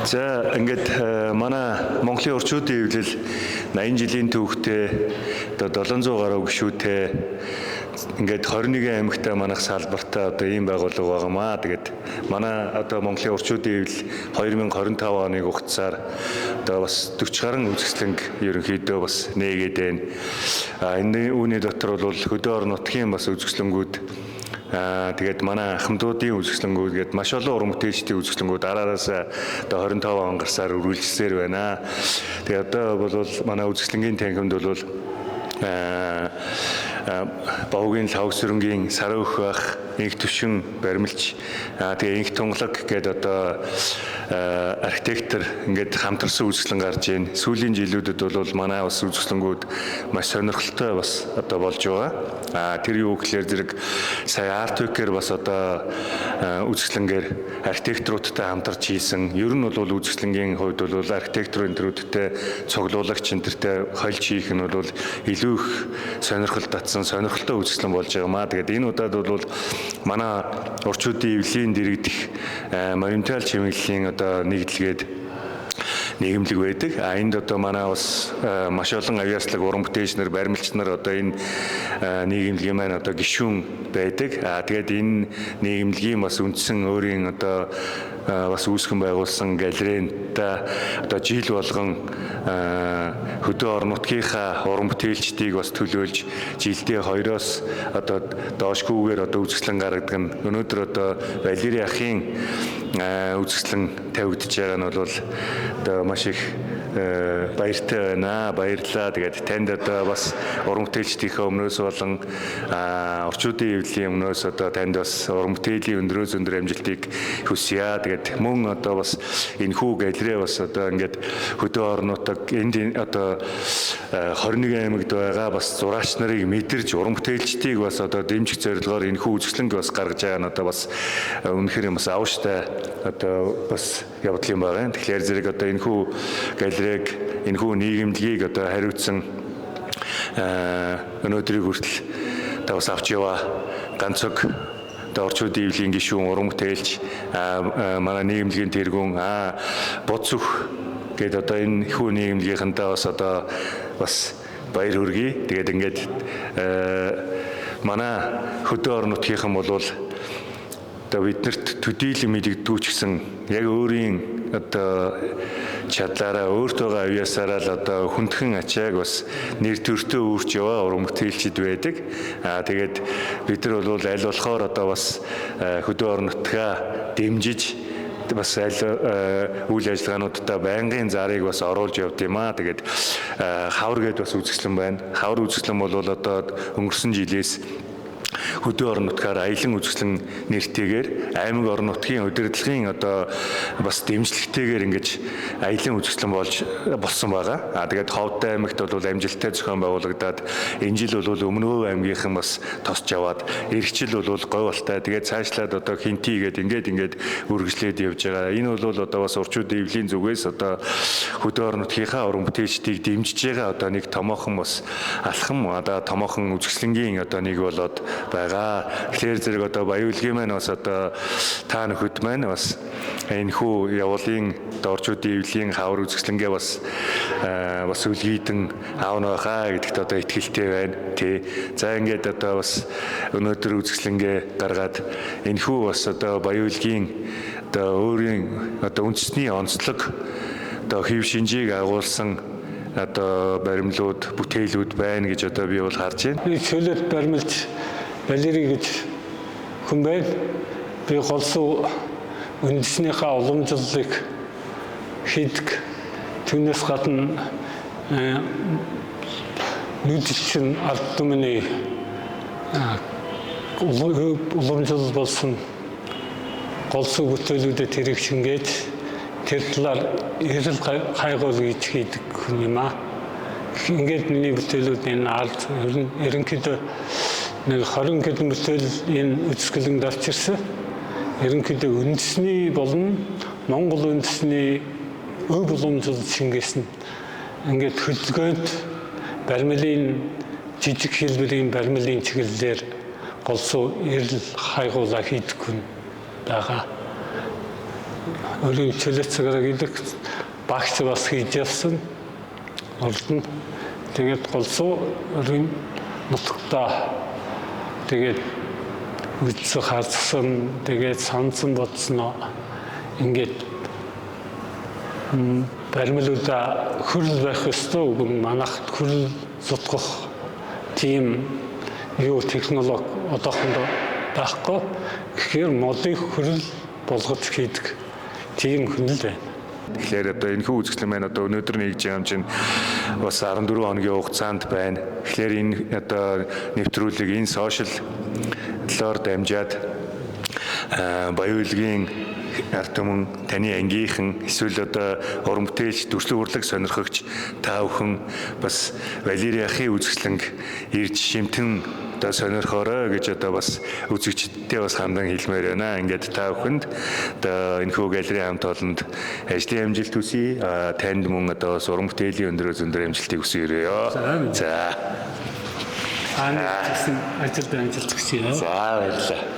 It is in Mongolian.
За ингээд манай Монголын орчуудын эвлэл 80 жилийн түүхтэй одоо 700 гаруй гишүүтэй ингээд 21 аймагтай манайх салбартаа одоо ийм байгууллага байгаамаа. Тэгээд манай одоо Монголын орчуудын эвлэл 2025 оны хугацаар одоо бас 40 гаруй үзэсгэлэнг ерөнхийдөө бас нээгээд байна. Энэ үүний дотор бол хөдөө орон нутгийн бас үзэсгэлэнгүүд тэгээд манай ахмадуудын үзэсгэлэнгүүд гээд маш олон уран бүтээлчдийн үзэсгэлэнгүүд араараас одоо 25 он гарсаар үргэлжилсээр байна. Тэгээд одоо бол манай үзэсгэлэнгийн танхимд бол Бовгийн лавг сүрэнгийн сараа өх бах, инх төвшин баримлж, тэгээ инх тунгалаг гээд одоо архитектор ингээд хамтарсан үзэсгэлэн гарч ийн. Сүүлийн жилүүдэд бол манай бас үзэсгэлэнгүүд маш сонирхолтой бас одоо болж байгаа. Тэр юу гэхээр зэрэг сая арт-викээр бас одоо үзэсгэлэнгээр архитекторуудтай хамтарч хийсэн. Ер нь бол үзэсгэлэнгийн хувьд бол архитекторын төрүүдтэй цуглуулагч энтертэй хольж хийх нь бол илүү их сонирхол татсан сонирхолтой үзэсгэлэн болж байгаамаа. Тэгээд энэ удаад бол манай орчуудын эвлэлийн дэргэдэх монументал чимэглэлийн одоо нэгдлгээд нийгэмлэг байдаг. Энд одоо манай бас маш олон авьяаслаг уран бүтээлчнэр, баримлч нар одоо энэ нийгэмлэгийн маань одоо гишүүн байдаг. Тэгээд энэ нийгэмлэгийн бас үндсэн өөрийн одоо бас үүсгэн байгуулсан галерейнта одоо жил болгон хөдөө орон нутгийнхаа уран бүтээлчдийг бас төлөөлж жилдээ 2-оос одоо доошгүйгээр одоо үзэсгэлэн гаргадаг нь өнөөдөр одоо Валери ахын үзэсгэлэн тавигдж байгаа нь бол одоо маш их баяртай байна. Баярлалаа. Тэгээд танд одоо бас уран бүтээлчдийнхээ өмнөөс болон орчуудын эвлэлийн өмнөөс одоо танд бас уран бүтээлийн өндрөөс өндөр амжилтыг хүсье. Тэгээд мөн одоо бас энэхүү галерей бас одоо ингээд хөдөө орон нутаг энд одоо 21 аймагт байгаа бас зураач нарыг мэдэрж уран бүтээлчдийг бас одоо дэмжих зорилгоор энэхүү үзэсгэлэнг бас гаргаж байгаа нь одоо бас үнэхээр бас авштай одоо бас явдал юм байна. Тэгэхээр зэрэг одоо энэхүү галерейг энэхүү нийгэмлэгийг одоо хариуцсан өнөөдрийг хүртэл одоо бас авч яваа ганцог одоо орчуудын эвлэлийн гишүүн уран бүтээлч манай нийгэмлэгийн тэргүүн Боцөх гээд одоо энэ хүү нийгэмлэгийнхэнтэй бас одоо бас баяр хүргэе. Тэгээд ингээд манай хөдөө орон нутгийнхан бол одоо биднэрт төдийлөн мэдэгдүүч гэсэн яг өөрийн одоо чадлаараа өөртөөгөө авьяасаараа л одоо хүндхэн ачааг бас нэр төртөө үүрч яваа уран бүтээлчд байдаг. Тэгээд бид нар бол аль болохоор одоо бас хөдөө орон нутгаа дэмжиж бас үйл ажиллагаануудтай байнгын зарыг бас оруулж явд юм аа. Тэгээд хавар гээд бас үзэсгэлэн байна. Хавар үзэсгэлэн бол одоо өнгөрсөн жилээс хөдөө орон нутгаар аялан үзэсгэлэн нэртэйгээр аймаг орон нутгийн удирдлагын одоо бас дэмжлэгтэйгээр ингэж аялан үзэсгэлэн болсон байгаа. Тэгээд Ховд аймагт бол амжилттай зохион байгуулагдаад энэ жил бол Өмнөв аймгийнхан бас тосч аваад эргчил бол говь болтой. Тэгээд цаашлаад одоо хинтийгээд ингээд үргэлжлээд явж байгаа. Энэ бол одоо бас орчуудын эвлэлийн зүгээс одоо хөдөө орон нутгийнхаа уран бүтээлчдийг дэмжиж байгаа одоо нэг томоохон бас алхам одоо томоохон үзэсгэлэнгийн одоо нэг болоод байгаа. Тэгэхээр зэрэг одоо баяуулгын маань бас одоо та нөхөд маань бас энэхүү явуулын орчуудын эвлэлийн хавар үзэсгэлэнгээ бас үлгийдэн аавна байхаа гэдэгт одоо итгэлтэй байна. Тий. За ингээд одоо бас өнөөдөр үзэсгэлэнгээ гаргаад энэхүү бас одоо баяуулгын одоо өөрийн одоо үндэсний онцлог одоо хэв шинжийг агуулсан одоо баримлууд, бүтээлүүд байна гэж одоо би бол харж байна. Би чөлөөт баримлж Валери гэж хүн байна. Би голсуу үндэснийхээ уламжлалыг хийдэг. Түүнээс гадна нүдчин ард түмний уламжлал болсон голсуу бүтээлүүдэд тэрэг шингээд тэр талаар эрэл хайгуул гэж хийдэг хүн юм аа. Ингээд миний бүтээлүүд энэ ард ерөнхийдөө нэг 20 км бүтээл энэ үзэсгэлэнд авчирсан. Ерөнхийдөө үндэсний болон Монгол үндэсний өв уламжлал шингээсэн. Ингээд хөдөлгөөнд баримлын жижиг хэлбэрийн баримлын өрийн чөлөөцгөрөг идэх багш бас хийж явсан. Урд нь тэгээд голсуу өрийн нутагтаа тэгээд үзсэн харсан тэгээд сансан бодсноо ингээд баримлуудаа хөрөл байх ёстой үгүй манайх хөрөл зутгах тийм юу технологи одоохондоо байхгүй. Тэгэхээр модыг хөрөл болгож хийдэг тийм хүн л байна. Тэгэхээр одоо энэ хүү үзэсгэлэн маань одоо өнөөдөр нэгж юм чинь бас 14 хоногийн хугацаанд байна. Тэгэхээр энэ одоо нэвтрүүлэг энэ сошиал талаар дамжаад баяуулгийн ард түмэн таны ангийнхан эсвэл одоо уран бүтээлч дүрслэг урлаг сонирхогч та бүхэн бас Валери ахын үзэсгэлэнг ирж шимтэн одоо сонирхоорой гэж одоо бас үзэгчдтэй бас хандан хэлмээр байна. Ингээд та бүхэнд одоо энэ хүү галерей хамт олонд ажлын амжилт хүсье. Танд мөн одоо бас уран бүтээлийн өндөр амжилтыг хүсье. За. Ажилд амжилт хүсье. За баярлалаа.